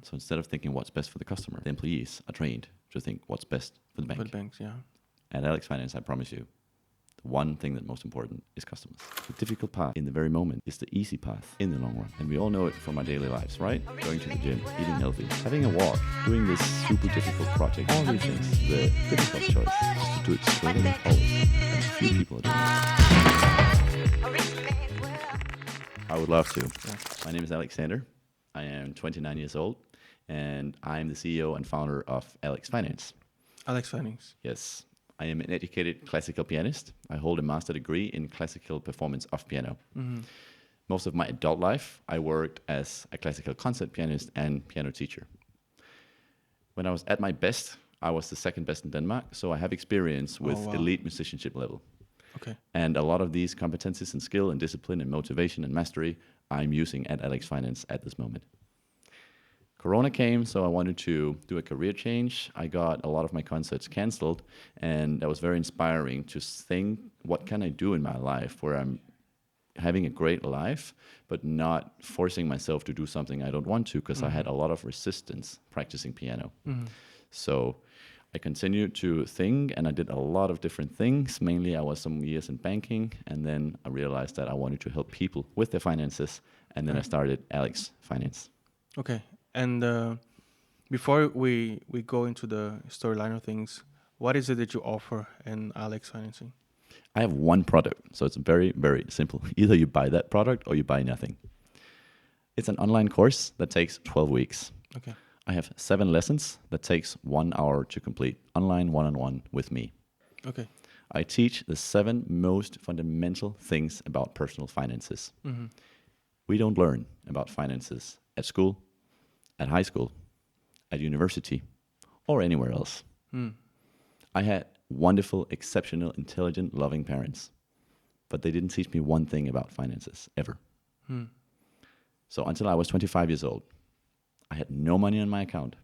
So instead of thinking what's best for the customer, the employees are trained to think what's best for the bank. For the banks, yeah. At Alex Finance, I promise you, the one thing that's most important is customers. The difficult path in the very moment is the easy path in the long run. And we all know it from our daily lives, right? Going to the gym, eating healthy, having a walk, doing this super difficult project, all these things. The difficult choice is to do it straight away always. And few people are doing it. I would love to. Yeah. My name is Alexander. I am 29 years old, and I'm the CEO and founder of Alex Finance. Alex Finance. Yes. I am an educated classical pianist. I hold a master degree in classical performance of piano. Mm-hmm. Most of my adult life, I worked as a classical concert pianist and piano teacher. When I was at my best, I was the second best in Denmark, so I have experience with elite musicianship level. Okay. And a lot of these competencies and skill and discipline and motivation and mastery I'm using at Alex Finance at this moment. Corona came, so I wanted to do a career change. I got a lot of my concerts canceled, and that was very inspiring to think, what can I do in my life where I'm having a great life, but not forcing myself to do something I don't want to, because I had a lot of resistance practicing piano. So I continued to think, and I did a lot of different things. Mainly, I was some years in banking, and then I realized that I wanted to help people with their finances, and then I started Alex Finance. Okay. And before we go into the storyline of things, what is it that you offer in Alex Financing? I have one product, so it's very, very simple. Either you buy that product or you buy nothing. It's an online course that takes 12 weeks. Okay. I have 7 lessons that takes 1 hour to complete, online one-on-one with me. Okay. I teach the 7 most fundamental things about personal finances. Mm-hmm. We don't learn about finances at school, at high school, at university, or anywhere else. I had wonderful, exceptional, intelligent, loving parents, but they didn't teach me one thing about finances, ever. So until I was 25 years old, I had no money on my account.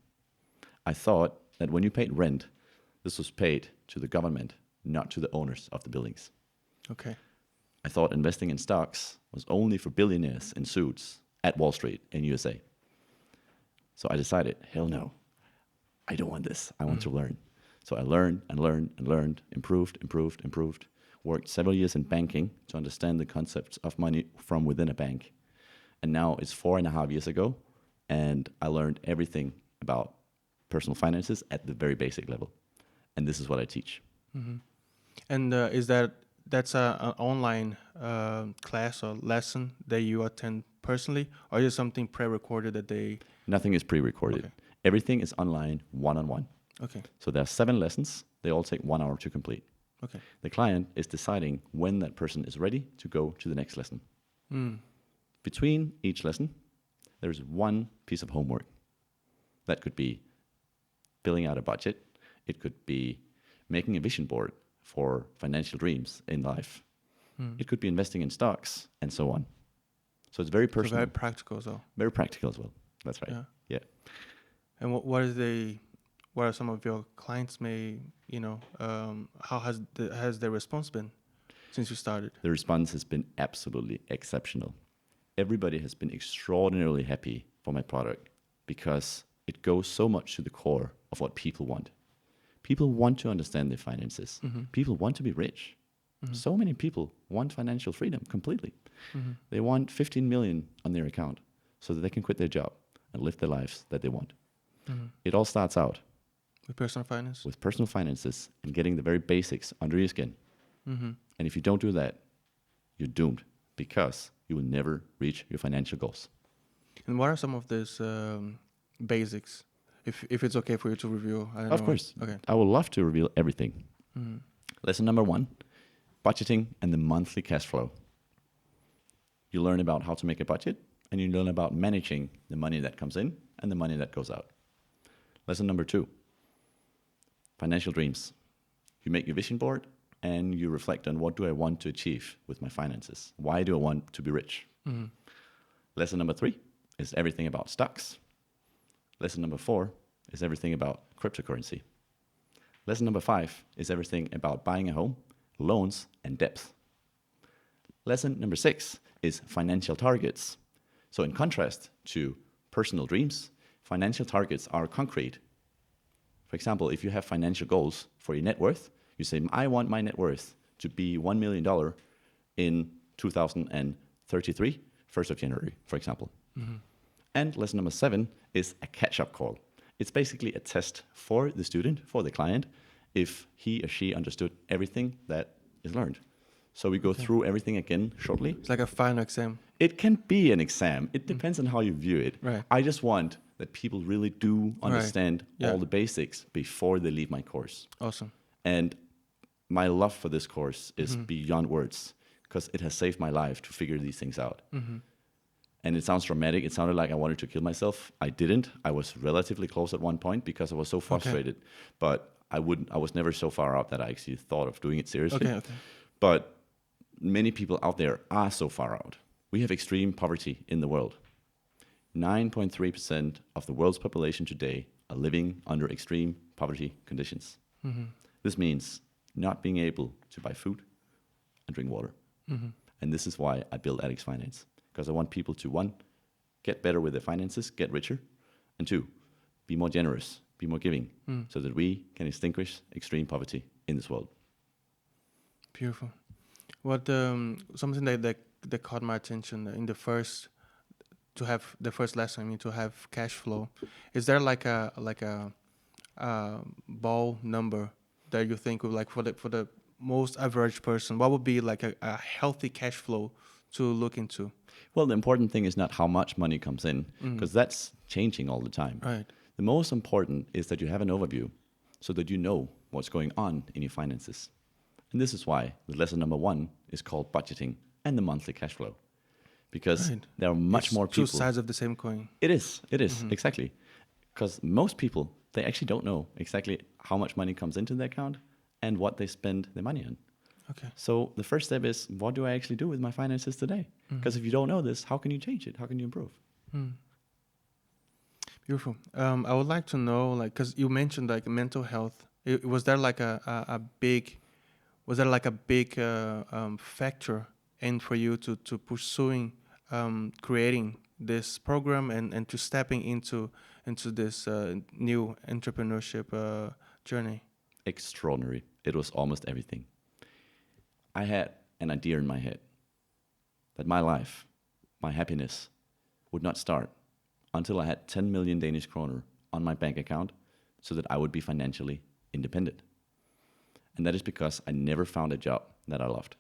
I thought that when you paid rent, this was paid to the government, not to the owners of the buildings. Okay. I thought investing in stocks was only for billionaires in suits at Wall Street in USA. So I decided, hell no, I don't want this. I want to learn. So I learned and learned and learned, improved, worked several years in banking to understand the concepts of money from within a bank. And now it's 4.5 years ago, and I learned everything about personal finances at the very basic level. And this is what I teach. Mm-hmm. And that's an online class or lesson that you attend personally, or is it something pre-recorded that they... Nothing is pre-recorded. Okay. Everything is online, one-on-one. Okay. So there are 7 lessons. They all take 1 hour to complete. Okay. The client is deciding when that person is ready to go to the next lesson. Between each lesson, there's one piece of homework. That could be filling out a budget. It could be making a vision board for financial dreams in life. It could be investing in stocks and so on. So it's very personal. So very practical as well. Very practical as well. That's right. Yeah. And what are some of your clients how has their response been since you started? The response has been absolutely exceptional. Everybody has been extraordinarily happy for my product because it goes so much to the core of what people want. People want to understand their finances. People want to be rich. So many people want financial freedom completely. They want 15 million on their account so that they can quit their job and live the lives that they want. It all starts out with personal finance, with personal finances and getting the very basics under your skin. And if you don't do that, you're doomed because you will never reach your financial goals. And what are some of these basics? If it's okay for you to reveal, I don't know. Of course. Okay. I would love to reveal everything. Lesson number 1, budgeting and the monthly cash flow. You learn about how to make a budget, and you learn about managing the money that comes in and the money that goes out. Lesson number 2, financial dreams. You make your vision board, and you reflect on what do I want to achieve with my finances? Why do I want to be rich? Lesson number 3 is everything about stocks. Lesson number 4 is everything about cryptocurrency. Lesson number 5 is everything about buying a home, loans, and debts. Lesson number 6 is financial targets. So in contrast to personal dreams, Financial targets are concrete. For example, if you have financial goals for your net worth, you say, I want my net worth to be $1 million in 2033, 1st of January, for example. And lesson number 7 is a catch-up call. It's basically a test for the student, for the client, if he or she understood everything that is learned. So we go through everything again shortly. It's like a final exam. It can be an exam. It depends on how you view it. Right. I just want that people really do understand Yeah. all the basics before they leave my course. Awesome. And my love for this course is beyond words, because it has saved my life to figure these things out. And it sounds dramatic. It sounded like I wanted to kill myself. I didn't. I was relatively close at one point because I was so frustrated. But I was never so far out that I actually thought of doing it seriously. Okay. But many people out there are so far out. We have extreme poverty in the world. 9.3% of the world's population today are living under extreme poverty conditions. This means not being able to buy food and drink water. And this is why I built Alex Finance, because I want people to, 1, get better with their finances, get richer, and 2, be more generous, be more giving, so that we can extinguish extreme poverty in this world. Beautiful. What something that caught my attention in the first lesson, I mean, to have cash flow. Is there like a ball number that you think of, like for the most average person, what would be like a healthy cash flow to look into? Well, the important thing is not how much money comes in, because that's changing all the time. Right. The most important is that you have an overview so that you know what's going on in your finances. And this is why the lesson number 1 is called budgeting and the monthly cash flow. Because there are much more people. Two sides of the same coin. It is, exactly. Because most people, they actually don't know exactly how much money comes into their account and what they spend their money on. Okay. So the first step is, what do I actually do with my finances today? Because if you don't know this, how can you change it? How can you improve? Beautiful. I would like to know, like, because you mentioned like mental health. Was there like a big factor in for you to pursuing creating this program and to stepping into this new entrepreneurship journey? Extraordinary. It was almost everything. I had an idea in my head that my life, my happiness, would not start until I had 10 million Danish kroner on my bank account so that I would be financially independent. And that is because I never found a job that I loved.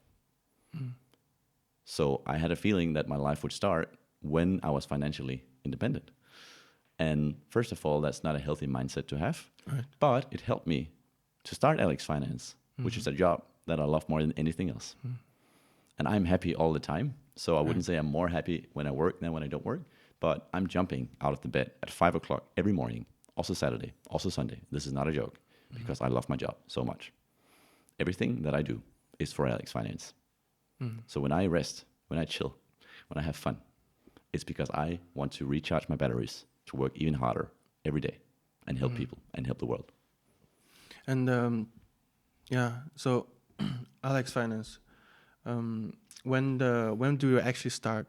So I had a feeling that my life would start when I was financially independent. And first of all, that's not a healthy mindset to have. Right. But it helped me to start Alex Finance, which is a job that I love more than anything else. And I'm happy all the time. So I wouldn't say I'm more happy when I work than when I don't work. But I'm jumping out of the bed at 5 o'clock every morning, also Saturday, also Sunday. This is not a joke, because I love my job so much. Everything that I do is for Alex Finance. So when I rest, when I chill, when I have fun, it's because I want to recharge my batteries to work even harder every day and help people and help the world. And so Alex Finance, when do you actually start?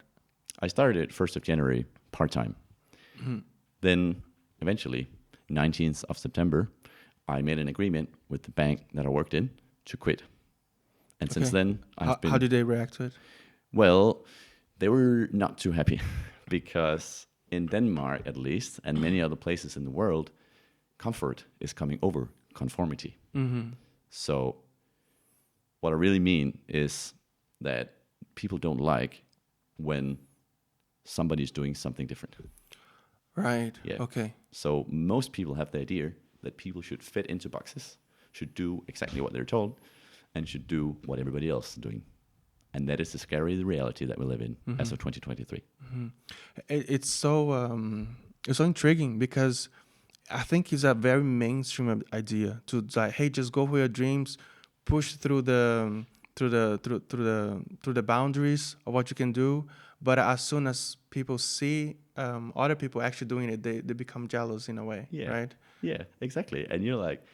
I started it 1st of January, part-time. Then eventually, 19th of September, I made an agreement with the bank that I worked in to quit. And since then, I've been... How did they react to it? Well, they were not too happy because in Denmark, at least, and many other places in the world, comfort is coming over conformity. So what I really mean is that people don't like when somebody's doing something different. Right. Yeah. Okay. So most people have the idea that people should fit into boxes, should do exactly what they're told, and should do what everybody else is doing. And that is the scary reality that we live in as of 2023. It's so intriguing because I think it's a very mainstream idea to like, hey, just go for your dreams, push through the boundaries of what you can do. But as soon as people see other people actually doing it, they become jealous in a way, right? Yeah, exactly. And you're like,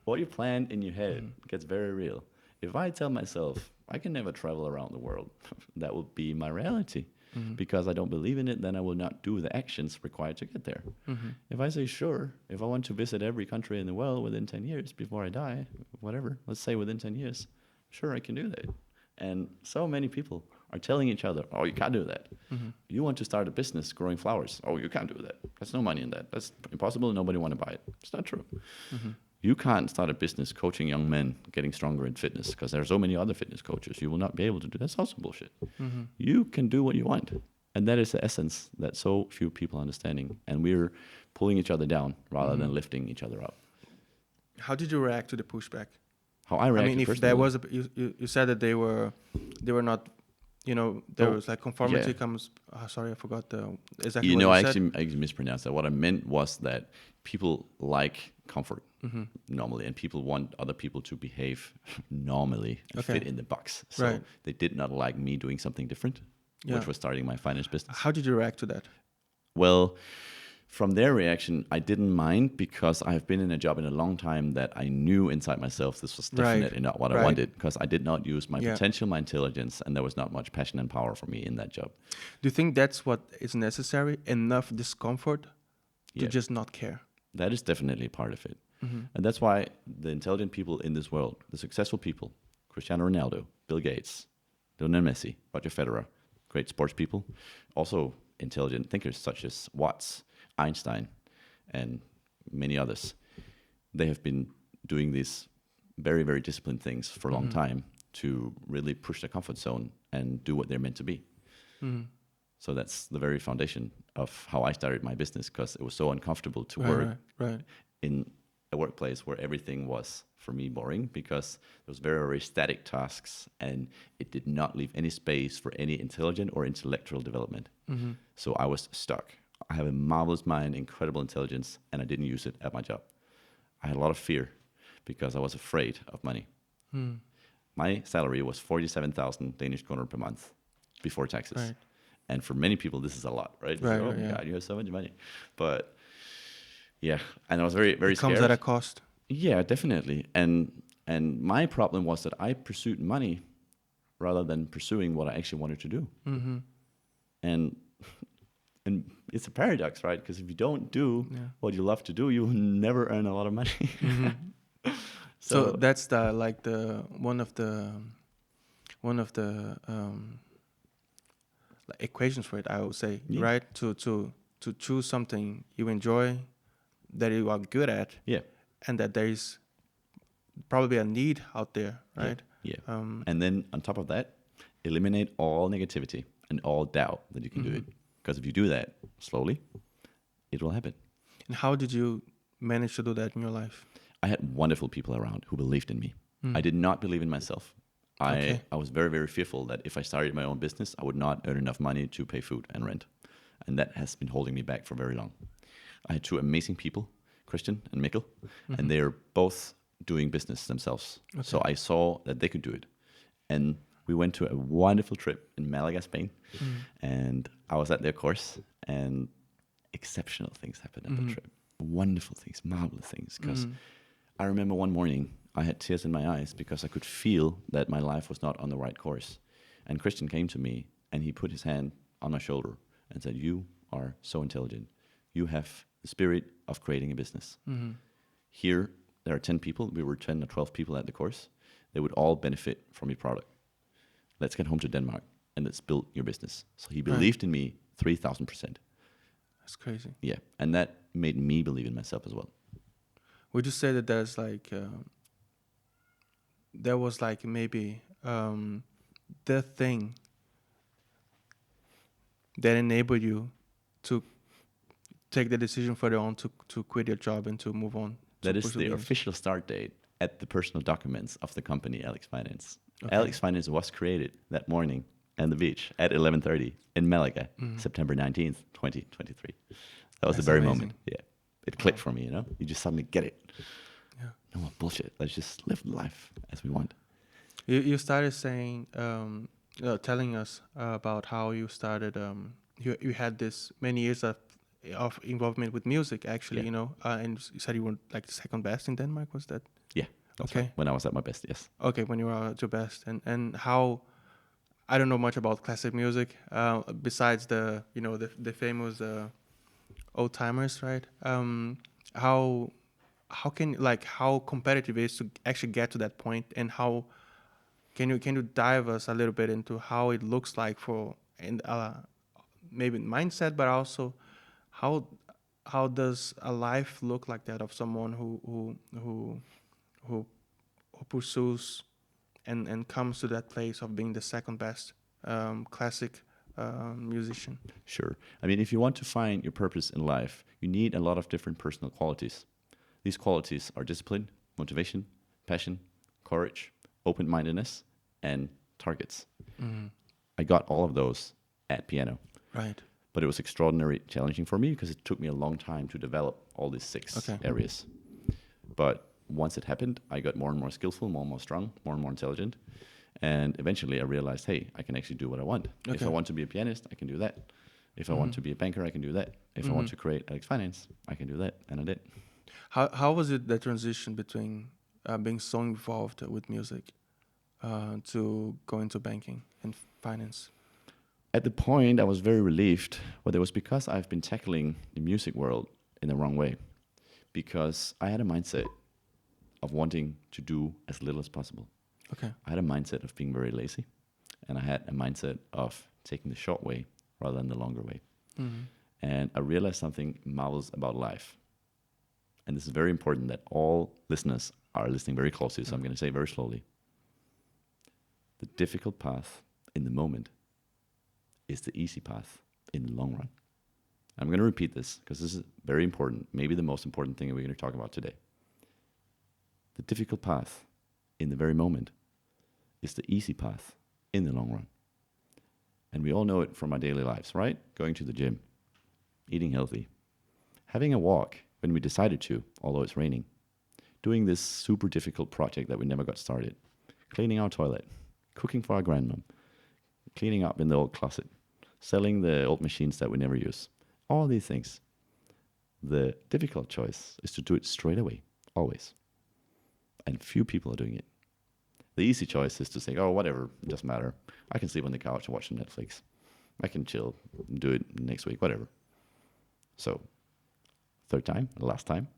what you planned in your head gets very real. If I tell myself I can never travel around the world, that will be my reality. because I don't believe in it, then I will not do the actions required to get there. If I say, sure, if I want to visit every country in the world within 10 years before I die, whatever, let's say within 10 years, sure, I can do that. And so many people are telling each other, oh, you can't do that. You want to start a business growing flowers. Oh, you can't do that. There's no money in that. That's impossible. Nobody want to buy it. It's not true. You can't start a business coaching young men getting stronger in fitness because there are so many other fitness coaches. You will not be able to do. That's also bullshit. You can do what you want. And that is the essence that so few people are understanding. And we're pulling each other down rather than lifting each other up. How did you react to the pushback? How I reacted I mean, if personally, there was you said that they were not, there was like conformity comes. Sorry, I forgot the exactly. What you said. I actually mispronounced that. What I meant was that people like comfort normally, and people want other people to behave normally and fit in the box. So they did not like me doing something different, which was starting my finance business. How did you react to that? Well, from their reaction, I didn't mind because I've been in a job in a long time that I knew inside myself this was definitely not what I wanted, because I did not use my potential, my intelligence, and there was not much passion and power for me in that job. Do you think that's what is necessary? Enough discomfort to just not care? That is definitely part of it. And that's why the intelligent people in this world, the successful people, Cristiano Ronaldo, Bill Gates, Lionel Messi, Roger Federer, great sports people, also intelligent thinkers such as Watts, Einstein, and many others. They have been doing these very, very disciplined things for a long time to really push their comfort zone and do what they're meant to be. So that's the very foundation of how I started my business, because it was so uncomfortable to work in a workplace where everything was, for me, boring, because there was very, very static tasks, and it did not leave any space for any intelligent or intellectual development. So I was stuck. I have a marvelous mind, incredible intelligence, and I didn't use it at my job. I had a lot of fear because I was afraid of money. My salary was 47,000 Danish kroner per month before taxes. And for many people, this is a lot, right? Oh, God, you have so much money. But yeah, and I was very, very scared. It comes at a cost. Yeah, definitely. And my problem was that I pursued money rather than pursuing what I actually wanted to do. And it's a paradox, right? Because if you don't do what you love to do, you will never earn a lot of money. So that's one of the equations for it, I would say, right? To choose something you enjoy, that you are good at, and that there is probably a need out there, right? And then on top of that, eliminate all negativity and all doubt that you can do it. Because if you do that slowly, it will happen. And how did you manage to do that in your life? I had wonderful people around who believed in me. I did not believe in myself. I was very, very fearful that if I started my own business, I would not earn enough money to pay food and rent. And that has been holding me back for very long. I had two amazing people, Christian and Mikkel, and they are both doing business themselves. So I saw that they could do it. And we went to a wonderful trip in Malaga, Spain, and I was at their course, and exceptional things happened at the trip. Wonderful things, marvelous things. Because I remember one morning, I had tears in my eyes because I could feel that my life was not on the right course. And Christian came to me, and he put his hand on my shoulder and said, "You are so intelligent. You have the spirit of creating a business. Here, there are 10 people. We were 10 or 12 people at the course. They would all benefit from your product. Let's get home to Denmark and let's build your business." So he believed in me 3,000%. That's crazy. Yeah, and that made me believe in myself as well. Would you say that there's there was maybe the thing that enabled you to take the decision further on to quit your job and to move on? That is the official start date at the personal documents of the company Alex Finance. Alex Finance was created that morning on the beach at 11:30 in Malaga, September 19th, 2023. That was the very moment. Yeah, it clicked for me. You just suddenly get it. No more bullshit. Let's just live life as we want. You started saying, telling us about how you started. You had this many years of involvement with music, actually. And you said you were like the second best in Denmark. Was that? Yeah. That's right. When I was at my best, yes. Okay, when you were at your best, and how I don't know much about classic music, besides the famous old timers, right? How can, like, how competitive it is to actually get to that point, and how can you dive us a little bit into how it looks like for, and maybe mindset, but also how how does a life look like that of someone who pursues and comes to that place of being the second best classic musician. Sure. I mean, if you want to find your purpose in life, you need a lot of different personal qualities. These qualities are discipline, motivation, passion, courage, open mindedness, and targets. I got all of those at piano, Right. but it was extraordinarily challenging for me because it took me a long time to develop all these 6 Okay. areas. But once it happened, I got more and more skillful, more and more strong, more and more intelligent. And eventually I realized, hey, I can actually do what I want. If Okay. I want to be a pianist, I can do that. If I want to be a banker, I can do that. If I want to create Alex Finance, I can do that. And I did. How was it, the transition between being so involved with music to go into banking and finance? At the point, I was very relieved, but it was because I've been tackling the music world in the wrong way. Because I had a mindset of wanting to do as little as possible. Okay. I had a mindset of being very lazy, and I had a mindset of taking the short way rather than the longer way. And I realized something marvelous about life. And this is very important that all listeners are listening very closely, so I'm going to say very slowly. The difficult path in the moment is the easy path in the long run. I'm going to repeat this because this is very important, maybe the most important thing that we're going to talk about today. The difficult path in the very moment is the easy path in the long run. And we all know it from our daily lives, right? Going to the gym, eating healthy, having a walk when we decided to, although it's raining, doing this super difficult project that we never got started, cleaning our toilet, cooking for our grandmom, cleaning up in the old closet, selling the old machines that we never use. All these things. The difficult choice is to do it straight away, always. And few people are doing it. The easy choice is to say, oh, whatever, it doesn't matter. I can sleep on the couch and watch Netflix. I can chill, do it next week, whatever. So, third time, last time.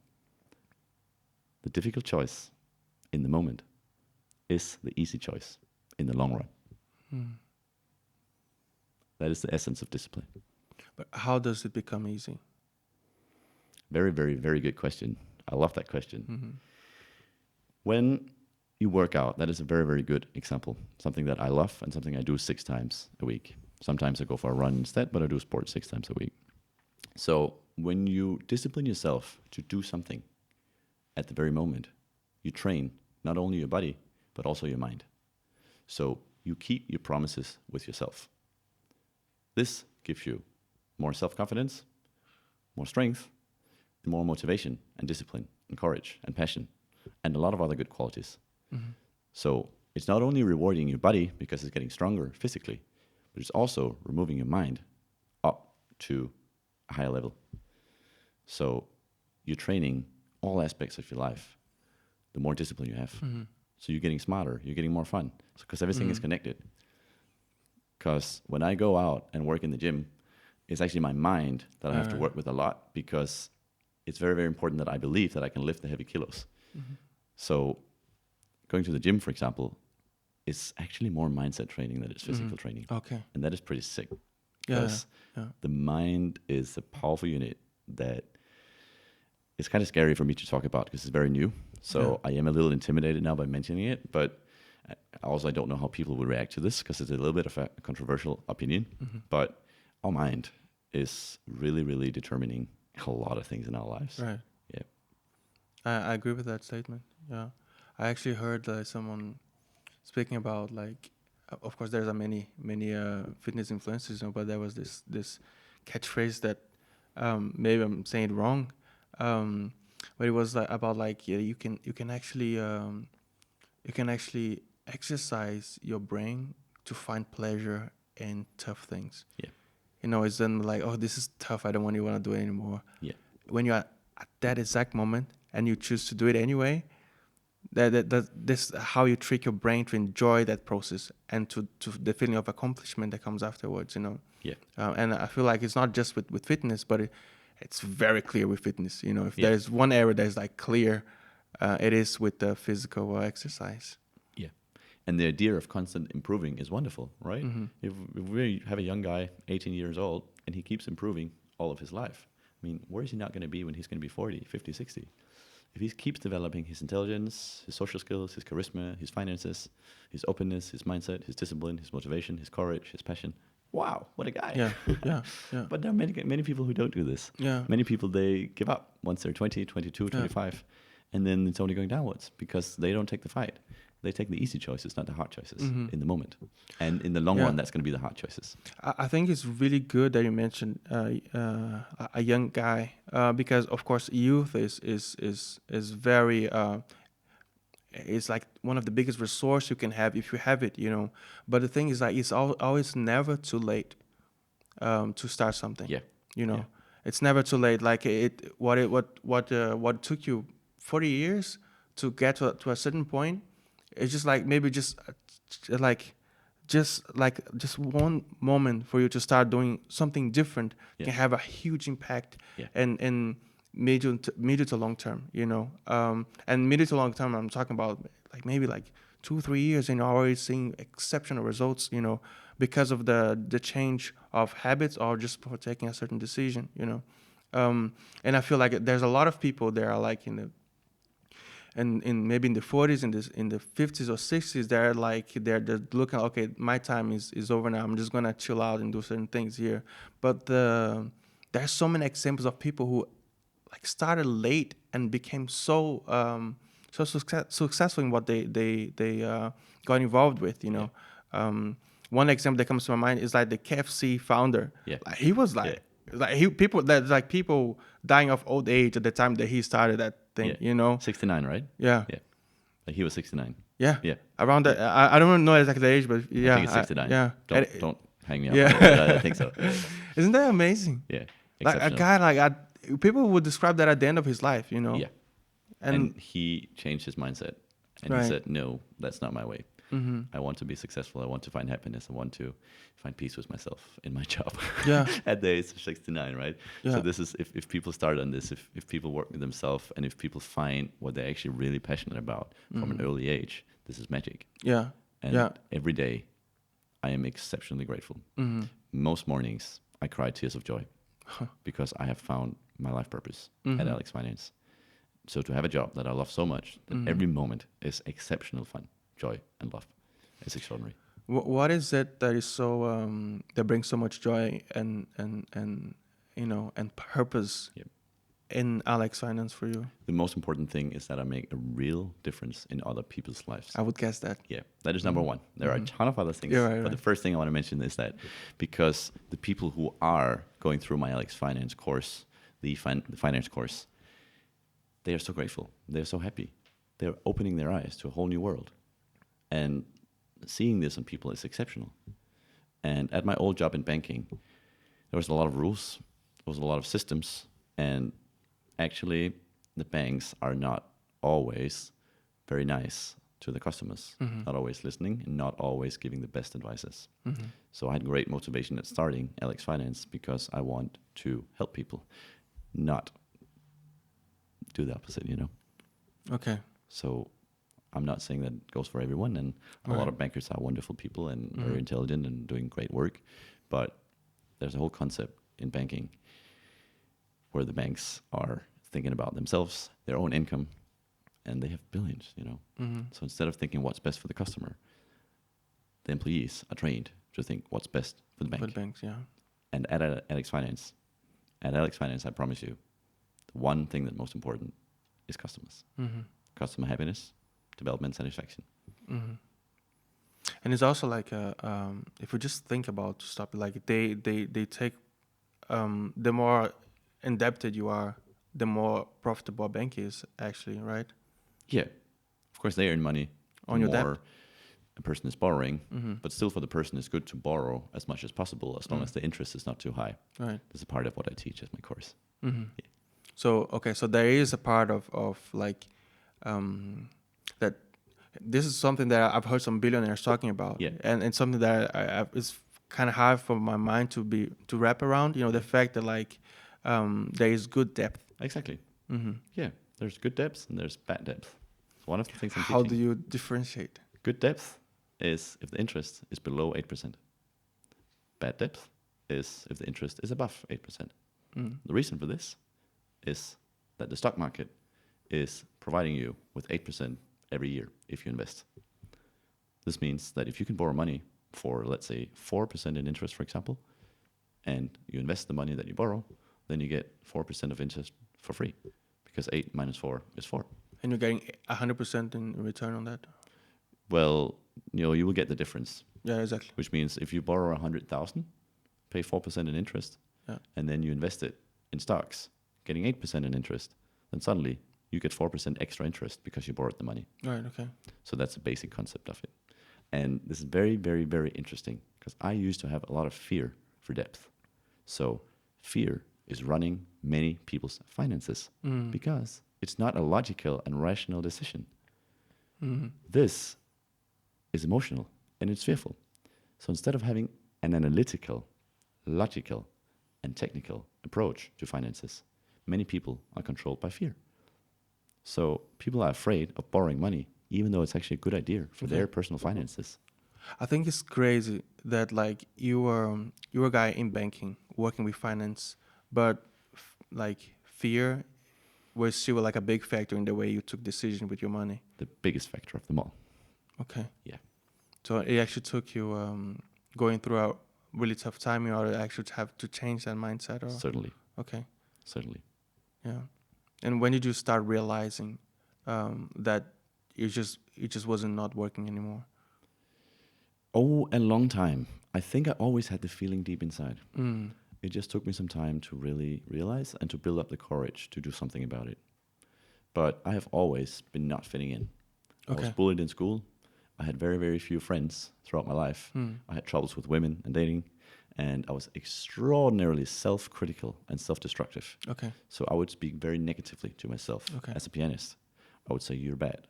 The difficult choice in the moment is the easy choice in the long run. That is the essence of discipline. But how does it become easy? Very, very, very good question. I love that question. When you work out, that is a very, very good example. Something that I love and something I do 6 times a week. Sometimes I go for a run instead, but I do sports 6 times a week. So when you discipline yourself to do something at the very moment, you train not only your body, but also your mind. So you keep your promises with yourself. This gives you more self-confidence, more strength, and more motivation and discipline and courage and passion and a lot of other good qualities. So it's not only rewarding your body because it's getting stronger physically, but it's also removing your mind up to a higher level. So you're training all aspects of your life, the more discipline you have. So you're getting smarter, you're getting more fun, because everything is connected. Because when I go out and work in the gym, it's actually my mind that I have to work with a lot, because it's very, very important that I believe that I can lift the heavy kilos. So going to the gym, for example, is actually more mindset training than it's physical training. Okay. And that is pretty sick. Yeah. Because the mind is a powerful unit that is kind of scary for me to talk about because it's very new. So I am a little intimidated now by mentioning it, but also I don't know how people will react to this because it's a little bit of a controversial opinion. But our mind is really, really determining a lot of things in our lives. Right. Yeah. I agree with that statement. Yeah. I actually heard someone speaking about, like, of course there's a many fitness influencers, but there was this catchphrase that maybe I'm saying it wrong, but it was about, like, yeah, you can actually exercise your brain to find pleasure in tough things. Yeah. It's then like, oh, this is tough, I don't want to do it anymore. Yeah. When you're at that exact moment and you choose to do it anyway, this how you trick your brain to enjoy that process and to the feeling of accomplishment that comes afterwards, you know. Yeah. And I feel like it's not just with fitness, but it's very clear with fitness, you know. If Yeah. there's one area that's like clear, it is with the physical exercise. Yeah. And the idea of constant improving is wonderful, right? If we have a young guy, 18 years old, and he keeps improving all of his life, I mean, where is he not going to be when he's going to be 40, 50, 60? If he keeps developing his intelligence, his social skills, his charisma, his finances, his openness, his mindset, his discipline, his motivation, his courage, his passion, wow, what a guy. Yeah, yeah, yeah. But there are many people who don't do this. Yeah. Many people, they give up once they're 20, 22, 25, and then it's only going downwards because they don't take the fight. They take the easy choices, not the hard choices in the moment. And in the long run, that's going to be the hard choices. I think it's really good that you mentioned a young guy because, of course, youth is very it's like one of the biggest resource you can have if you have it, you know. But the thing is, like, it's always never too late to start something. Yeah, you know, yeah. it's never too late. Like what took you 40 years to get to a certain point, it's just like maybe just one moment for you to start doing something different can have a huge impact and medium to long term, you know. And medium to long term, I'm talking about like maybe like 2-3 years, and you're already seeing exceptional results, you know, because of the change of habits or just for taking a certain decision, you know. And I feel like there's a lot of people that are like in maybe in the 40s, in the 50s or 60s, they're looking, okay, my time is over now. I'm just gonna chill out and do certain things here. But there's so many examples of people who like started late and became so successful in what they got involved with, you know. One example that comes to my mind is like the KFC founder. Like, he was like people dying of old age at the time that he started that thing, you know. 69, right? Yeah. Like, he was 69. Yeah. Yeah. Around that, I don't know exactly the age, but yeah. I think it's 69. Yeah. Don't hang me up. Yeah. I think so. Isn't that amazing? Yeah. Like a guy people would describe that at the end of his life, you know. Yeah. And he changed his mindset, and he said, "No, that's not my way. I want to be successful. I want to find happiness. I want to find peace with myself in my job." Yeah. At the age of 69, right? Yeah. So this is if people start on this, if people work with themselves, and if people find what they're actually really passionate about from an early age, this is magic. Yeah. And every day, I am exceptionally grateful. Most mornings, I cry tears of joy because I have found my life purpose at Alex Finance. So to have a job that I love so much, that every moment is exceptional fun, joy, and love, it's extraordinary. What is it that is so that brings so much joy and you know, and purpose in Alex Finance for you? The most important thing is that I make a real difference in other people's lives. I would guess that. Yeah, that is number one. There are a ton of other things, but the first thing I want to mention is that because the people who are going through my Alex Finance course, the finance course, they are so grateful. They're so happy. They're opening their eyes to a whole new world. And seeing this in people is exceptional. And at my old job in banking, there was a lot of rules. There was a lot of systems. And actually, the banks are not always very nice to the customers. Not always listening and not always giving the best advices. So I had great motivation at starting Alex Finance because I want to help people, not do the opposite, you know. Okay. So I'm not saying that goes for everyone, and a lot of bankers are wonderful people and very intelligent and doing great work, but there's a whole concept in banking where the banks are thinking about themselves, their own income, and they have billions, you know. So instead of thinking what's best for the customer, the employees are trained to think what's best for the bank. For the banks, yeah. And at Alex Finance, I promise you, the one thing that's most important is customers. Customer happiness, development satisfaction. And it's also like if we just think about stuff, like they take the more indebted you are, the more profitable a bank is actually, right? Yeah, of course they earn money on your debt. A person is borrowing, but still for the person it's good to borrow as much as possible as long as the interest is not too high. Right. This is a part of what I teach at my course. So okay, so there is a part of like that This is something that I've heard some billionaires talking about, Yeah. and it's something that it's kind of hard for my mind to wrap around. The fact that like there is good depth. Exactly. Yeah. There's good depths and there's bad depth. So one of the things I'm How teaching. do you differentiate? Good depth is if the interest is below 8%. Bad depth is if the interest is above 8%. The reason for this is that the stock market is providing you with 8% every year if you invest. This means that if you can borrow money for, let's say, 4% in interest, for example, and you invest the money that you borrow, then you get 4% of interest for free, because 8 minus 4 is 4. And you're getting 100% in return on that? Well, you will get the difference. Yeah, exactly. Which means if you borrow 100,000, pay 4% in interest, and then you invest it in stocks, getting 8% in interest, then suddenly you get 4% extra interest because you borrowed the money. Right, okay. So that's the basic concept of it. And this is very, very, very interesting because I used to have a lot of fear for depth. So fear is running many people's finances because it's not a logical and rational decision. This is emotional and it's fearful. So instead of having an analytical, logical, and technical approach to finances, many people are controlled by fear. So people are afraid of borrowing money, even though it's actually a good idea for their personal finances. I think it's crazy that like you were a guy in banking working with finance, but like fear was still like a big factor in the way you took decision with your money. The biggest factor of them all. Okay. Yeah. So it actually took you going through a really tough time in order to actually have to change that mindset. Or Certainly. okay. Certainly. Yeah. And when did you start realizing that it just wasn't not working anymore? Oh, a long time. I think I always had the feeling deep inside. It just took me some time to really realize and to build up the courage to do something about it. But I have always been not fitting in. I was bullied in school. I had very, very few friends throughout my life. I had troubles with women and dating. And I was extraordinarily self-critical and self-destructive. Okay. So I would speak very negatively to myself as a pianist. I would say, you're bad.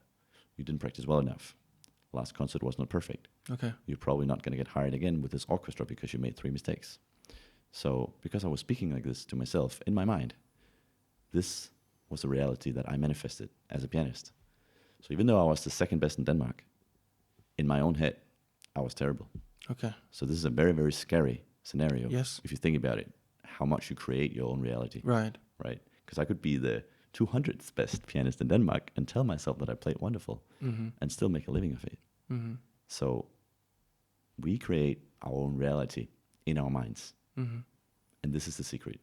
You didn't practice well enough. Last concert was not perfect. Okay. You're probably not going to get hired again with this orchestra because you made 3 mistakes. So because I was speaking like this to myself in my mind, this was a reality that I manifested as a pianist. So even though I was the second best in Denmark, in my own head, I was terrible. Okay. So this is a very, very scary scenario. Yes. If you think about it, how much you create your own reality. Right. Right? Because I could be the 200th best pianist in Denmark and tell myself that I played wonderful and still make a living of it. So we create our own reality in our minds. And this is the secret.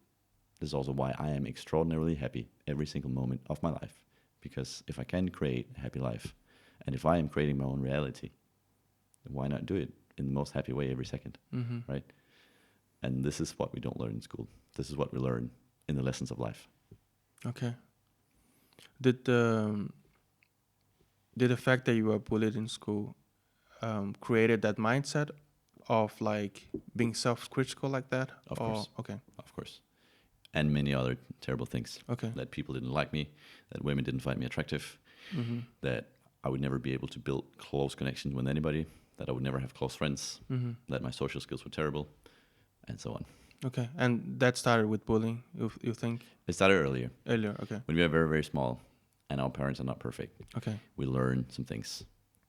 This is also why I am extraordinarily happy every single moment of my life. Because if I can create a happy life, and if I am creating my own reality, then why not do it in the most happy way every second, right? And this is what we don't learn in school. This is what we learn in the lessons of life. Okay. Did the fact that you were bullied in school created that mindset of like being self-critical like that? Of course. Okay. Of course. And many other terrible things. Okay. That people didn't like me, that women didn't find me attractive, that I would never be able to build close connections with anybody, that I would never have close friends, that my social skills were terrible, and so on. Okay. And that started with bullying, you think? It started earlier. Earlier, okay. When we are very, very small and our parents are not perfect, Okay. we learn some things.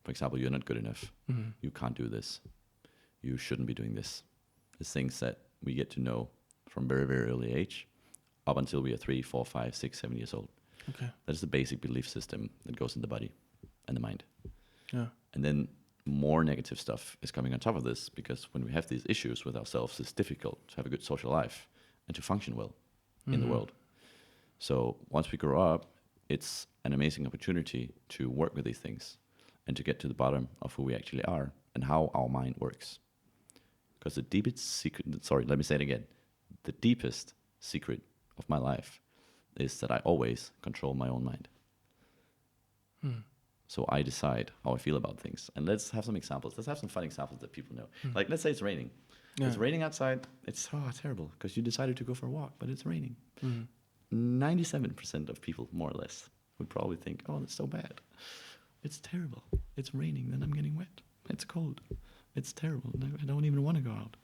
For example, you're not good enough. You can't do this. You shouldn't be doing this. It's things that we get to know from very, very early age up until we are 3, 4, 5, 6, 7 years old. Okay. That's the basic belief system that goes in the body and the mind. Yeah. And then more negative stuff is coming on top of this because when we have these issues with ourselves, it's difficult to have a good social life and to function well in the world. So once we grow up, it's an amazing opportunity to work with these things and to get to the bottom of who we actually are and how our mind works. Because the deepest secret, let me say it again. The deepest secret of my life is that I always control my own mind. So I decide how I feel about things. And let's have some examples. Let's have some fun examples that people know. Like, let's say it's raining. Yeah. It's raining outside. It's terrible because you decided to go for a walk, but it's raining. 97% of people, more or less, would probably think, oh, that's so bad. It's terrible. It's raining, then I'm getting wet. It's cold. It's terrible. I don't even want to go out.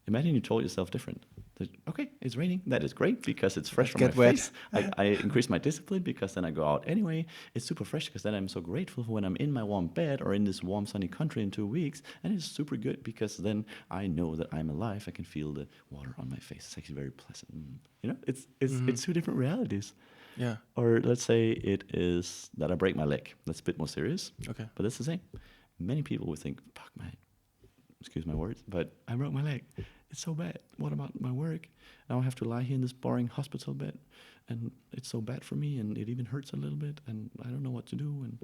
Imagine you told yourself different. That, okay, it's raining. That is great because it's fresh from my Get wet. face. I increase my discipline because then I go out anyway. It's super fresh because then I'm so grateful for when I'm in my warm bed or in this warm sunny country in 2 weeks. And it's super good because then I know that I'm alive. I can feel the water on my face. It's actually very pleasant. You know, it's two different realities. Yeah. Or let's say it is that I break my leg. That's a bit more serious. Okay. But it's the same. Many people would think, fuck, man, excuse my words, but I broke my leg. It's so bad. What about my work? Now I have to lie here in this boring hospital bed, and it's so bad for me, and it even hurts a little bit, and I don't know what to do, and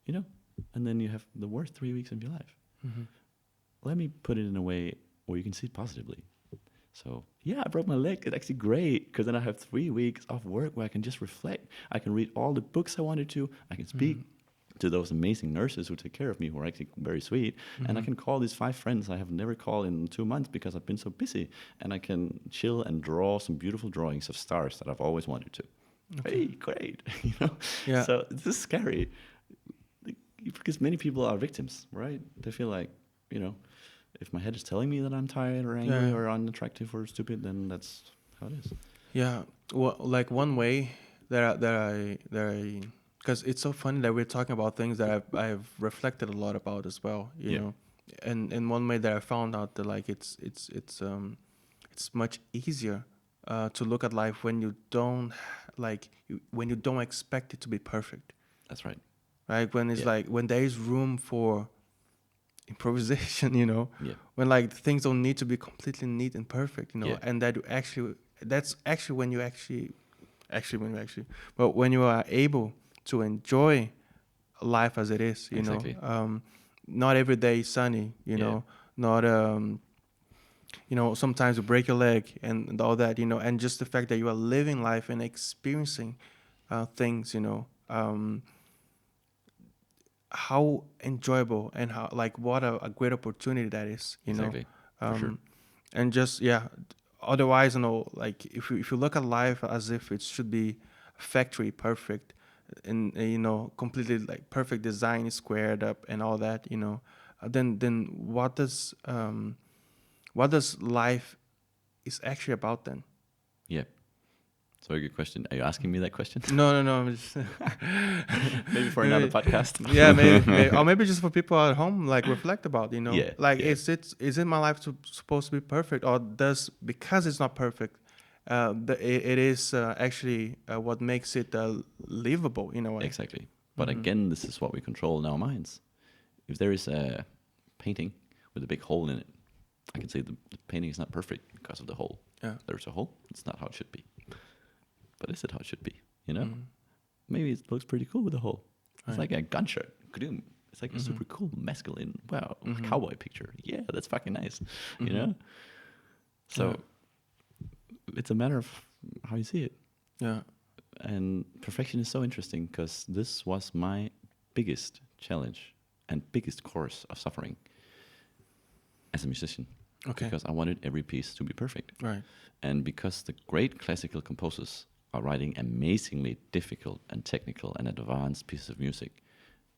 you know, and then you have the worst 3 weeks of your life. Let me put it in a way where you can see it positively. So yeah, I broke my leg. It's actually great because then I have 3 weeks of work where I can just reflect. I can read all the books I wanted to. I can speak to those amazing nurses who take care of me, who are actually very sweet. And I can call these 5 friends I have never called in 2 months because I've been so busy. And I can chill and draw some beautiful drawings of stars that I've always wanted to. Okay. Hey, great. You know? Yeah. So this is scary because many people are victims, right? They feel like, you know, if my head is telling me that I'm tired or angry or unattractive or stupid, then that's how it is. Yeah. Well, like one way that I because it's so funny that we're talking about things that I've reflected a lot about as well, you know. And one way that I found out that like it's much easier to look at life when you don't when you don't expect it to be perfect. That's right. Right? When it's like when there is room for improvisation, you know. Yeah. When like things don't need to be completely neat and perfect, you know, and that's actually when you when you are able to enjoy life as it is, you know. Not every day is sunny, you know. Not you know, sometimes you break your leg and all that, you know, and just the fact that you are living life and experiencing things, you know, how enjoyable and how like what a great opportunity that is, you know. For sure. And just otherwise, you know, like if you look at life as if it should be factory perfect and you know, completely like perfect design, squared up and all that, you know, then what does life is actually about then? Yeah. So a good question. Are you asking me that question? No. I'm just Maybe for another podcast. Yeah, maybe, or maybe just for people at home, like reflect about, you know, is it my life supposed to be perfect, or because it's not perfect, it is actually what makes it livable in a way. Exactly. But again, this is what we control in our minds. If there is a painting with a big hole in it, I can say the painting is not perfect because of the hole. Yeah. There's a hole. It's not how it should be. But is it how it should be? You know? Maybe it looks pretty cool with a hole. It's like a gunshot. It's like a super cool masculine, cowboy picture. Yeah, that's fucking nice. You know? So it's a matter of how you see it. Yeah. And perfection is so interesting because this was my biggest challenge and biggest course of suffering as a musician. Okay. Because I wanted every piece to be perfect. Right. And because the great classical composers are writing amazingly difficult and technical and advanced pieces of music,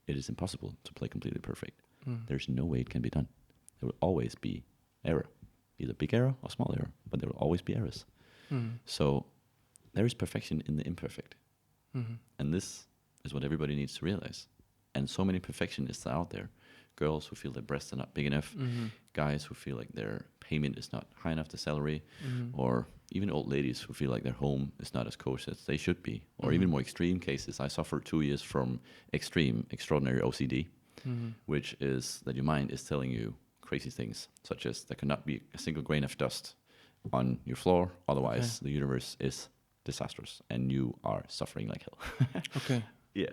it is impossible to play completely perfect. There's no way it can be done. There will always be error, either big error or small error, but there will always be errors. So there is perfection in the imperfect. And this is what everybody needs to realize. And so many perfectionists are out there. Girls who feel their breasts are not big enough, guys who feel like their payment is not high enough to salary, or even old ladies who feel like their home is not as kosher as they should be, or even more extreme cases. I suffered 2 years from extraordinary OCD, which is that your mind is telling you crazy things, such as there cannot be a single grain of dust on your floor, otherwise the universe is disastrous and you are suffering like hell. Okay. Yeah.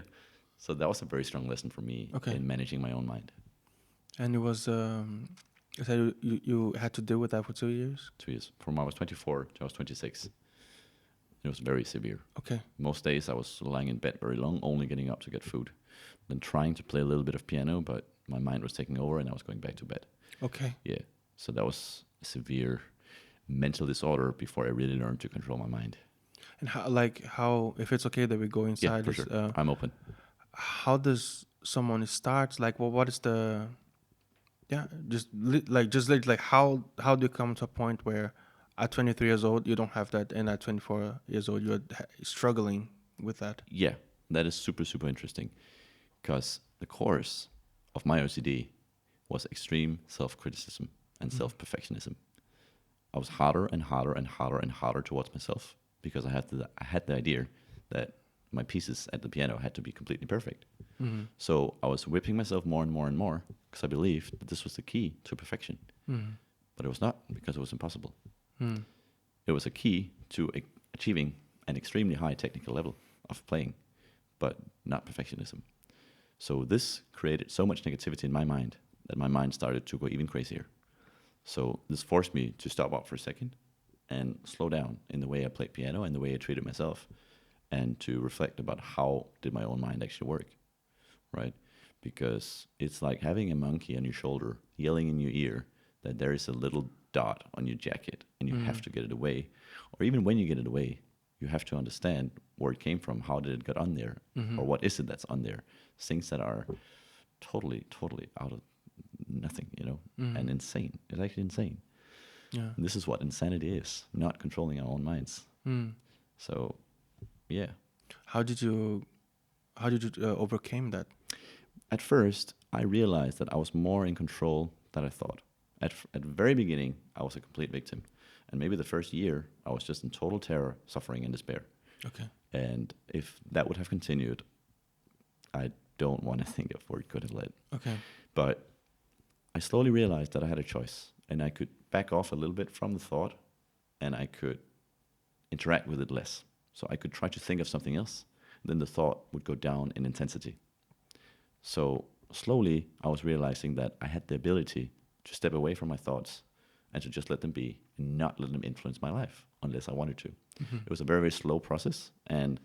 So that was a very strong lesson for me in managing my own mind. And it was, you said you had to deal with that for 2 years? 2 years. From I was 24 to I was 26. It was very severe. Okay. Most days I was lying in bed very long, only getting up to get food. Then trying to play a little bit of piano, but my mind was taking over and I was going back to bed. Okay. Yeah. So that was a severe mental disorder before I really learned to control my mind. And how, if it's okay that we go inside. Yeah, for sure. I'm open. how does someone start? Like, well, what is the yeah? Like how do you come to a point where at 23 years old you don't have that, and at 24 years old you're struggling with that? Yeah, that is super, super interesting because the course of my OCD was extreme self-criticism and self-perfectionism. I was harder and harder and harder and harder towards myself because I had the idea that my pieces at the piano had to be completely perfect. Mm-hmm. So I was whipping myself more and more and more because I believed that this was the key to perfection. Mm-hmm. But it was not, because it was impossible. Mm-hmm. It was a key to achieving an extremely high technical level of playing, but not perfectionism. So this created so much negativity in my mind that my mind started to go even crazier. So this forced me to stop up for a second and slow down in the way I played piano and the way I treated myself, and to reflect about how did my own mind actually work, right? Because it's like having a monkey on your shoulder yelling in your ear that there is a little dot on your jacket and you have to get it away. Or even when you get it away, you have to understand where it came from, how did it get on there, or what is it that's on there. Things that are totally, totally out of nothing, and insane. It's actually insane. Yeah. And this is what insanity is, not controlling our own minds. Mm. So, yeah. How did you overcame that? At first, I realized that I was more in control than I thought. At the very beginning, I was a complete victim. And maybe the first year, I was just in total terror, suffering, and despair. Okay. And if that would have continued, I don't want to think of where it could have led. Okay. But I slowly realized that I had a choice, and I could back off a little bit from the thought, and I could interact with it less. So I could try to think of something else, then the thought would go down in intensity. So slowly, I was realizing that I had the ability to step away from my thoughts and to just let them be and not let them influence my life unless I wanted to. Mm-hmm. It was a very, very slow process, and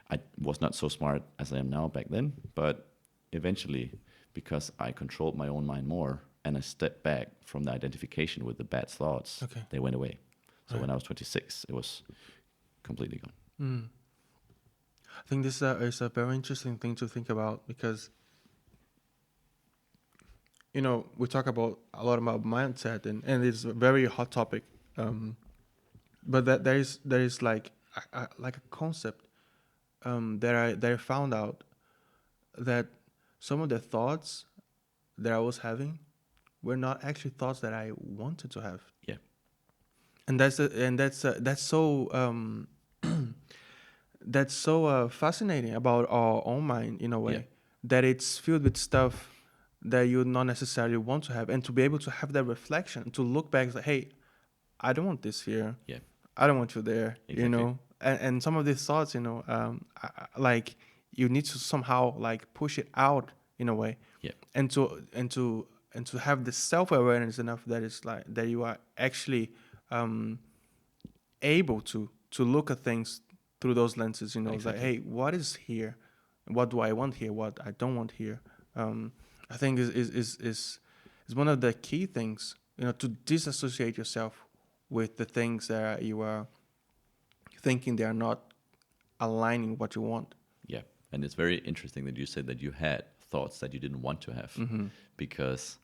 I was not so smart as I am now back then. But eventually, because I controlled my own mind more and I stepped back from the identification with the bad thoughts, Okay. they went away. So Right. when I was 26, it was completely gone. Mm. I think this is a very interesting thing to think about because, we talk about a lot about mindset and it's a very hot topic. But that there is like a concept that I found out that some of the thoughts that I was having were not actually thoughts that I wanted to have. Yeah. And that's so that's so fascinating about our own mind in a way Yeah. that it's filled with stuff that you not necessarily want to have, and to be able to have that reflection, to look back, like, hey, I don't want this here. Yeah. I don't want you there. Exactly. And some of these thoughts, like you need to somehow like push it out in a way, Yeah. and to have the self awareness enough that it's like that you are actually able to look at things through those lenses. It's like, Exactly. hey, what is here? What do I want here? What I don't want here? I think is one of the key things. To disassociate yourself with the things that you are thinking they are not aligning what you want. Yeah. And it's very interesting that you said that you had thoughts that you didn't want to have, because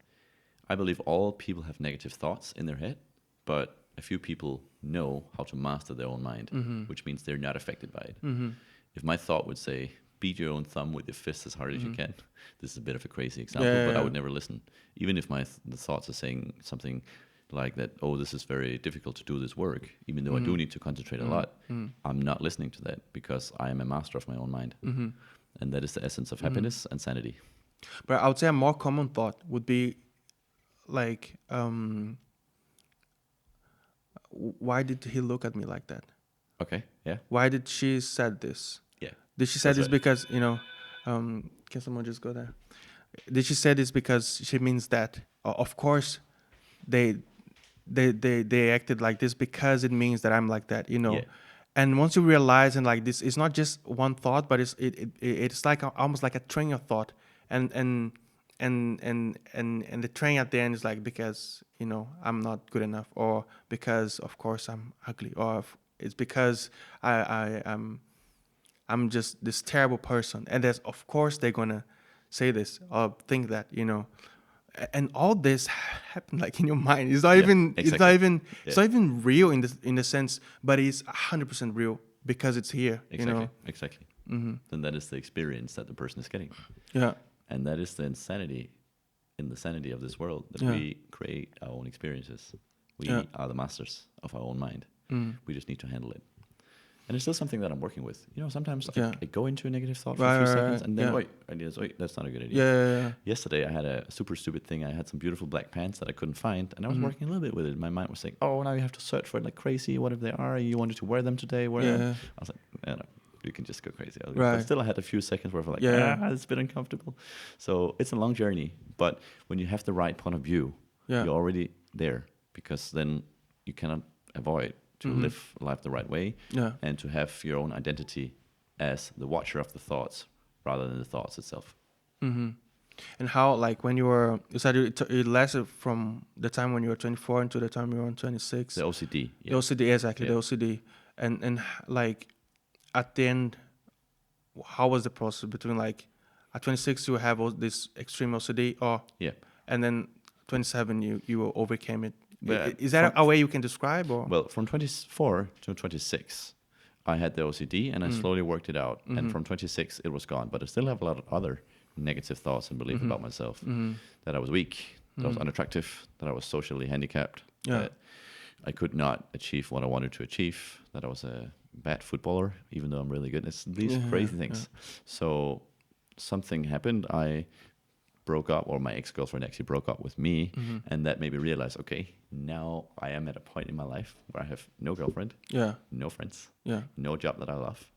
I believe all people have negative thoughts in their head, but a few people know how to master their own mind, which means they're not affected by it. If my thought would say, beat your own thumb with your fist as hard as you can, this is a bit of a crazy example, but I would never listen. Even if the thoughts are saying something like that, oh, this is very difficult to do this work, even though I do need to concentrate a lot, I'm not listening to that because I am a master of my own mind. And that is the essence of happiness and sanity. But I would say a more common thought would be like, why did he look at me like that? Okay, yeah, Why did she said this? yeah. Did she say That's this right. because can someone just go there? Did she say this because she means that? Of course, they they acted like this because it means that I'm like that. Yeah, And once you realize, and like this, it's not just one thought, but it's like almost like a train of thought, and and and the train at the end is like, because I'm not good enough, or because of course I'm ugly, or it's because I'm just this terrible person, and that's of course they're gonna say this or think that, you know. And all this happened like in your mind. It's not Yeah, even. It's not exactly. even. It's Yeah, not even real in the sense, but it's 100% real because it's here. You exactly, know. exactly. Then that is the experience that the person is getting, Yeah. and that is the insanity in the sanity of this world that Yeah. we create our own experiences. Yeah. We are the masters of our own mind. Mm. We just need to handle it. And it's still something that I'm working with. You know, sometimes Yeah. I go into a negative thought for a Right. few Right. seconds Right. and then, Yeah. wait, that's not a good idea. Yeah. Yeah. Yeah. Yesterday, I had a super stupid thing. I had some beautiful black pants that I couldn't find, and I was Mhm. working a little bit with it. My mind was saying, "Oh, now you have to search for it like crazy. What if they are? You wanted to wear them today? Wear them." Yeah. I was like, "No, you can just go crazy." But Right. still, I had a few seconds where I was like, Yeah. it's a bit uncomfortable. So it's a long journey, but when you have the right point of view, Yeah. you're already there because then you cannot avoid to live life the right way Yeah. and to have your own identity as the watcher of the thoughts rather than the thoughts itself. Mm-hmm. And how, like, when you said it lasted from the time when you were 24 into the time you were 26. The OCD, The yeah. OCD, exactly, Yeah. the OCD, and like at the end, how was the process between like at 26 you have this extreme OCD, or Yeah. and then 27 you overcame it. But Is that a way you can describe, or? well, from 24 to 26, I had the OCD and I slowly worked it out. And from 26, it was gone. But I still have a lot of other negative thoughts and belief about myself that I was weak, that I was unattractive, that I was socially handicapped, Yeah. that I could not achieve what I wanted to achieve, that I was a bad footballer, even though I'm really good. It's these Yeah, crazy yeah. things. So something happened. I broke up, or my ex-girlfriend actually broke up with me, and that made me realize, okay, now I am at a point in my life where I have no girlfriend, Yeah. no friends, Yeah. no job that I love,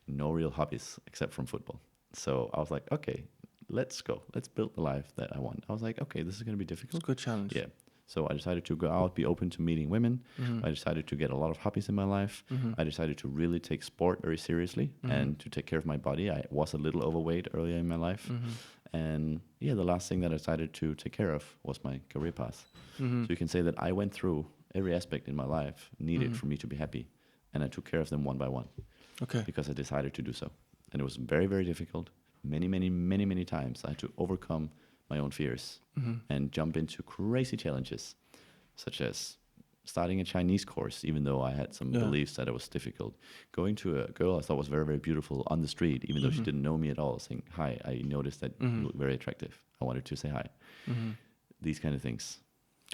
no real hobbies except from football. So I was like, okay, let's go. Let's build the life that I want. I was like, okay, this is going to be It's a difficult. good challenge. Yeah. So I decided to go out, be open to meeting women. I decided to get a lot of hobbies in my life. I decided to really take sport very seriously and to take care of my body. I was a little overweight earlier in my life. And yeah, the last thing that I decided to take care of was my career path. So you can say that I went through every aspect in my life needed for me to be happy. And I took care of them one by one Okay. because I decided to do so. And it was very, very difficult. Many times I had to overcome my own fears and jump into crazy challenges, such as starting a Chinese course, even though I had some Yeah. beliefs that it was difficult. Going to a girl I thought was very, very beautiful on the street, even though she didn't know me at all, saying, "Hi, I noticed that you look very attractive. I wanted to say hi." These kind of things.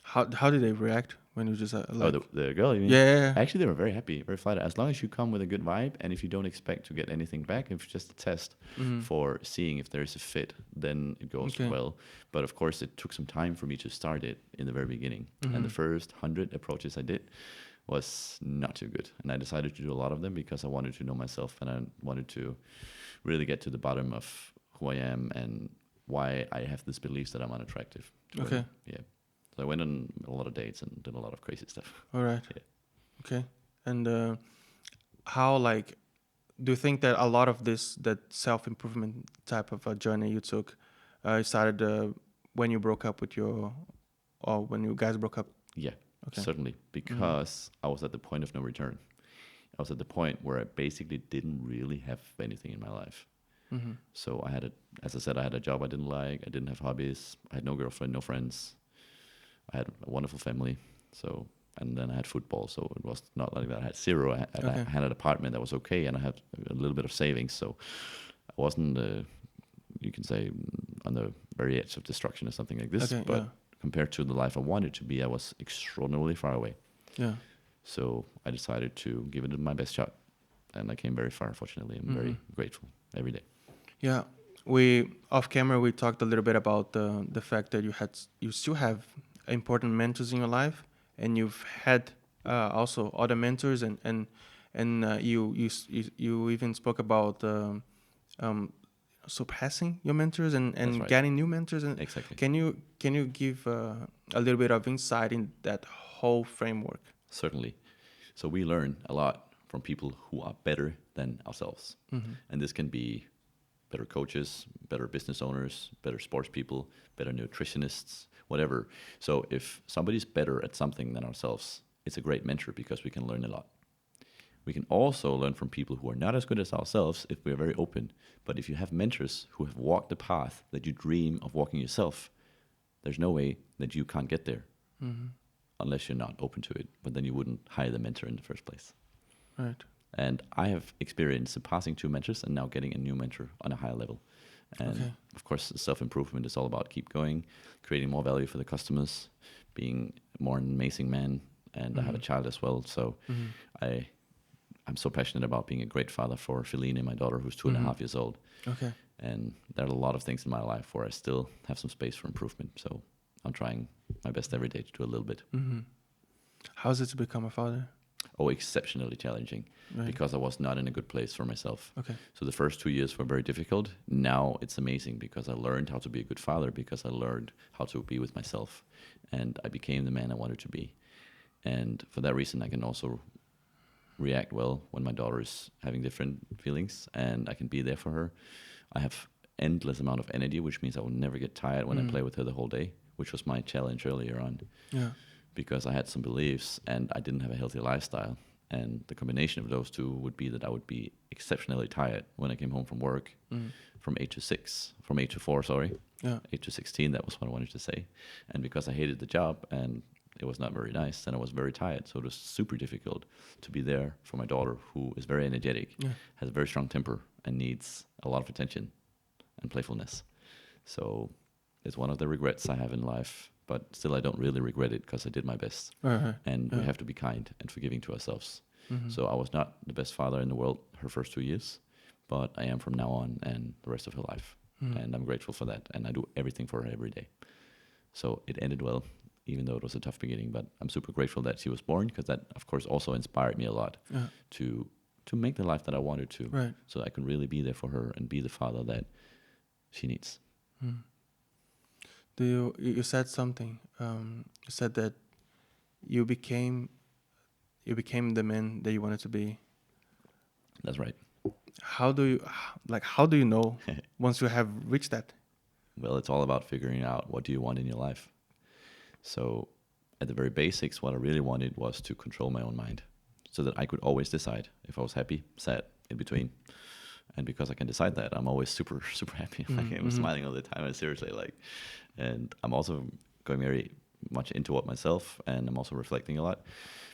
How did they react when you just like? The girl, you mean? Yeah. Actually, they were very happy, very flattered. As long as you come with a good vibe, and if you don't expect to get anything back, if it's just a test for seeing if there's a fit, then it goes Okay. well. But of course, it took some time for me to start it in the very beginning. And the first 100 approaches I did was not too good. And I decided to do a lot of them because I wanted to know myself and I wanted to really get to the bottom of who I am and why I have this belief that I'm unattractive. to Okay. women. Yeah. So I went on a lot of dates and did a lot of crazy stuff. All right. Yeah. Okay. And how, like, do you think that a lot of that self-improvement type of a journey you took started when you broke up with or when you guys broke up? Yeah, Okay. certainly. Because I was at the point of no return. I was at the point where I basically didn't really have anything in my life. So as I said, I had a job I didn't like. I didn't have hobbies. I had no girlfriend, no friends. I had a wonderful family. So, and then I had football. So it was not like that. I had zero. I had an apartment that was okay, and I had a little bit of savings. So I wasn't, you can say, on the very edge of destruction or something like this. Okay, But yeah. compared to the life I wanted to be, I was extraordinarily far away. Yeah. So I decided to give it my best shot. And I came very far, fortunately. I'm very grateful every day. Yeah. Off camera we talked a little bit about the fact that you still have important mentors in your life, and you've had also other mentors, and you even spoke about surpassing your mentors and That's right. getting new mentors. And Exactly. can you give a little bit of insight in that whole framework? Certainly. So we learn a lot from people who are better than ourselves. And this can be better coaches, better business owners, better sports people, better nutritionists, whatever. So if somebody's better at something than ourselves, it's a great mentor because we can learn a lot. We can also learn from people who are not as good as ourselves if we are very open. But if you have mentors who have walked the path that you dream of walking yourself, there's no way that you can't get there unless you're not open to it. But then you wouldn't hire the mentor in the first place. Right. And I have experienced surpassing 2 mentors and now getting a new mentor on a higher level. And of course, self-improvement is all about keep going, creating more value for the customers, being more an amazing man. And I have a child as well. So I'm so passionate about being a great father for Feline, my daughter, who's 2.5 years old. Okay. And there are a lot of things in my life where I still have some space for improvement. So I'm trying my best every day to do a little bit. How is it to become a father? Oh, exceptionally challenging because I was not in a good place for myself. Okay. So the first 2 years were very difficult. Now it's amazing because I learned how to be a good father, because I learned how to be with myself, and I became the man I wanted to be. And for that reason, I can also react well when my daughter is having different feelings, and I can be there for her. I have endless amount of energy, which means I will never get tired when I play with her the whole day, which was my challenge earlier on. Yeah. Because I had some beliefs and I didn't have a healthy lifestyle. And the combination of those two would be that I would be exceptionally tired when I came home from work from 8 to 4, sorry. Yeah. 8 to 16, that was what I wanted to say. And because I hated the job and it was not very nice, then I was very tired. So it was super difficult to be there for my daughter, who is very energetic, has a very strong temper, and needs a lot of attention and playfulness. So it's one of the regrets I have in life. But still, I don't really regret it because I did my best. And we have to be kind and forgiving to ourselves. So I was not the best father in the world her first 2 years, but I am from now on and the rest of her life. And I'm grateful for that. And I do everything for her every day. So it ended well, even though it was a tough beginning. But I'm super grateful that she was born, because that, of course, also inspired me a lot to make the life that I wanted to. Right. So I can really be there for her and be the father that she needs. You said something. You said that you became the man that you wanted to be. That's right. How do you know once you have reached that? Well, it's all about figuring out what do you want in your life. So at the very basics, what I really wanted was to control my own mind so that I could always decide if I was happy, sad, in between. And because I can decide that, I'm always super, super happy. I'm smiling all the time. And seriously, and I'm also going very much into it myself, and I'm also reflecting a lot.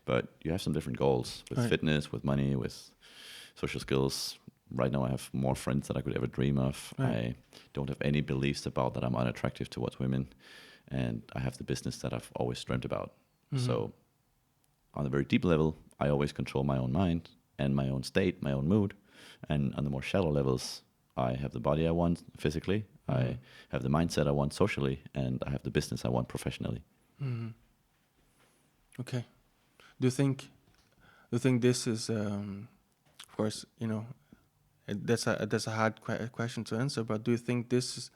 But you have some different goals with fitness, with money, with social skills. Right now I have more friends than I could ever dream of. I don't have any beliefs about that I'm unattractive towards women. And I have the business that I've always dreamt about. So on a very deep level, I always control my own mind and my own state, my own mood. And on the more shallow levels, I have the body I want physically, I have the mindset I want socially, and I have the business I want professionally. Okay. Do you think this is, of course, that's a hard question to answer, but do you think this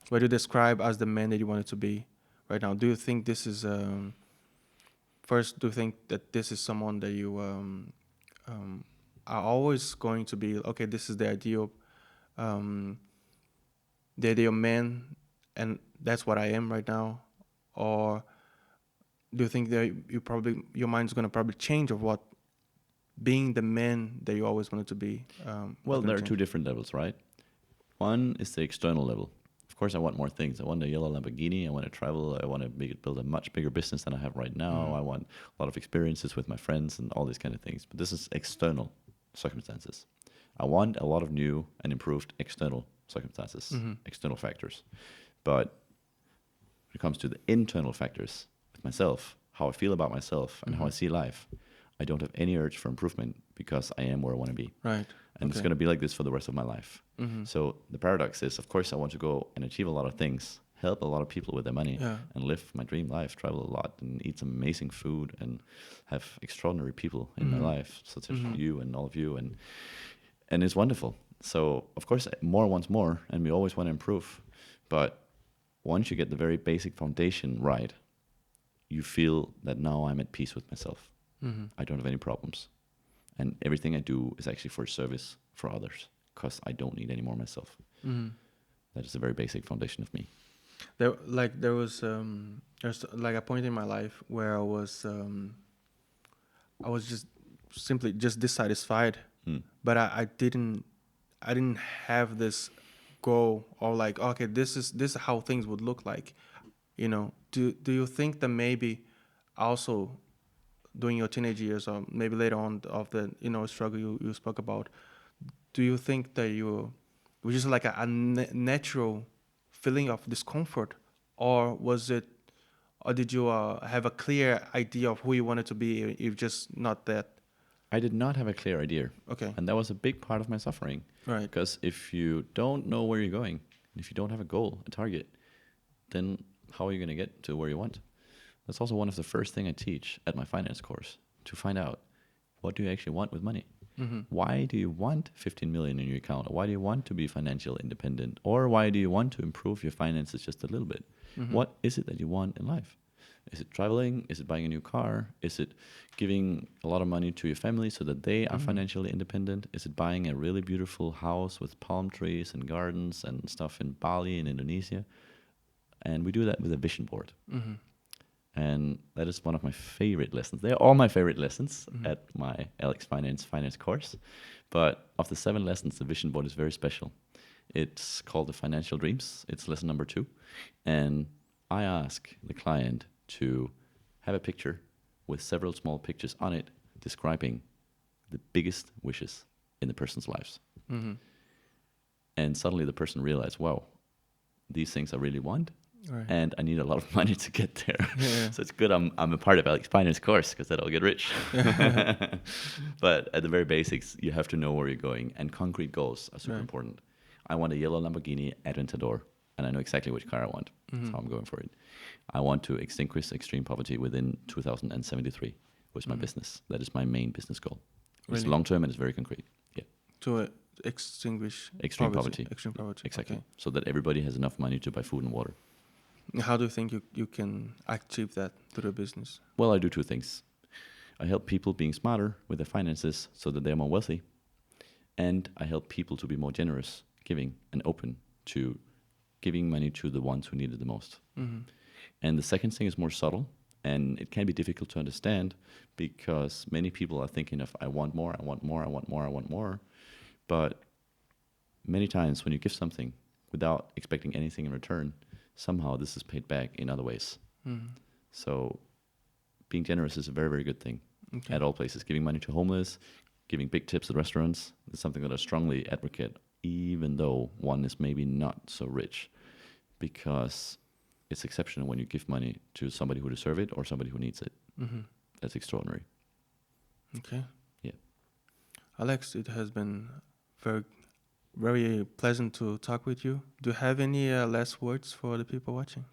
what you describe as the man that you wanted to be right now, do you think this is, first, do you think that this is someone that you are always going to be, okay, this is the ideal man, and that's what I am right now? Or do you think that your mind's going to probably change of what being the man that you always wanted to be? Well, there are two different levels, right? One is the external level. Of course, I want more things. I want a yellow Lamborghini. I want to travel. I want to build a much bigger business than I have right now. I want a lot of experiences with my friends and all these kind of things. But this is external circumstances. I want a lot of new and improved external circumstances, external factors. But when it comes to the internal factors with myself, how I feel about myself and how I see life, I don't have any urge for improvement because I am where I want to be. Right. And it's going to be like this for the rest of my life. So the paradox is, of course, I want to go and achieve a lot of things, help a lot of people with their money, and live my dream life, travel a lot, and eat some amazing food, and have extraordinary people in my life, such as you and all of you. And it's wonderful. So, of course, more wants more, and we always want to improve. But once you get the very basic foundation right, you feel that now I'm at peace with myself. I don't have any problems. And everything I do is actually for service for others, because I don't need any more myself. That is a very basic foundation of me. There's like a point in my life where I was just simply just dissatisfied, but I didn't have this goal or like, okay, this is how things would look like. Do you think that maybe also during your teenage years or maybe later on of the struggle you spoke about, do you think that you was just like a natural feeling of discomfort, or was it, or did you have a clear idea of who you wanted to be, if just not that? I did not have a clear idea. Okay. And that was a big part of my suffering. Right. Because if you don't know where you're going, if you don't have a goal, a target, then how are you going to get to where you want? That's also one of the first things I teach at my finance course, to find out, what do you actually want with money? Why do you want 15 million in your account? Or why do you want to be financially independent? Or why do you want to improve your finances just a little bit? What is it that you want in life? Is it traveling? Is it buying a new car? Is it giving a lot of money to your family so that they are financially independent? Is it buying a really beautiful house with palm trees and gardens and stuff in Bali in Indonesia? And we do that with a vision board. And that is one of my favorite lessons. They're all my favorite lessons at my Alex Finance course. But of the 7 lessons, the vision board is very special. It's called the Financial Dreams. It's lesson number 2. And I ask the client to have a picture with several small pictures on it describing the biggest wishes in the person's lives. And suddenly the person realizes, wow, these things I really want. Right. And I need a lot of money to get there. Yeah. So it's good I'm a part of Alex Finance course, because then I'll get rich. But at the very basics, you have to know where you're going. And concrete goals are super important. I want a yellow Lamborghini Aventador, and I know exactly which car I want. So I'm going for it. I want to extinguish extreme poverty within 2073 with my business. That is my main business goal. It's Really? long-term and it's very concrete. Yeah. To extinguish Extreme poverty. Extreme poverty. Exactly. Okay. So that everybody has enough money to buy food and water. How do you think you can achieve that through the business? Well, I do 2 things. I help people being smarter with their finances so that they're more wealthy. And I help people to be more generous, giving, and open to giving money to the ones who need it the most. And the second thing is more subtle, and it can be difficult to understand because many people are thinking of, I want more, I want more, I want more, I want more. But many times when you give something without expecting anything in return, somehow this is paid back in other ways. So being generous is a very, very good thing at all places. Giving money to homeless, giving big tips at restaurants is something that I strongly advocate, even though one is maybe not so rich, because it's exceptional when you give money to somebody who deserves it or somebody who needs it. That's extraordinary. Okay. Yeah. Alex, it has been very, very pleasant to talk with you. Do you have any last words for the people watching?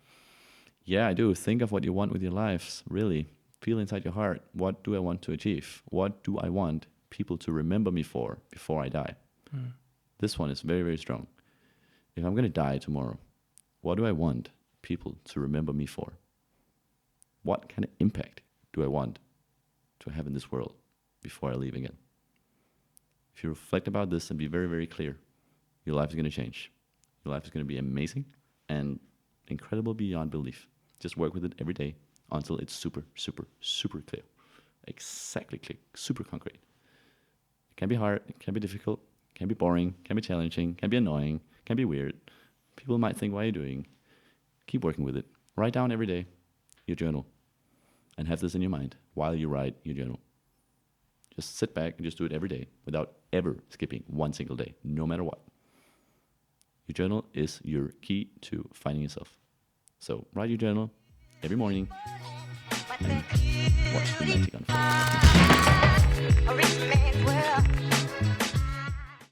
Yeah, I do. Think of what you want with your lives, really. Feel inside your heart, what do I want to achieve? What do I want people to remember me for before I die? This one is very, very strong. If I'm going to die tomorrow, what do I want people to remember me for? What kind of impact do I want to have in this world before I leave again? If you reflect about this and be very, very clear, your life is going to change. Your life is going to be amazing and incredible beyond belief. Just work with it every day until it's super, super, super clear. Exactly clear, super concrete. It can be hard, it can be difficult, it can be boring, it can be challenging, it can be annoying, it can be weird. People might think, what are you doing? Keep working with it. Write down every day your journal and have this in your mind while you write your journal. Just sit back and just do it every day without ever skipping one single day, no matter what. Your journal is your key to finding yourself. So write your journal every morning and watch the magic unfold.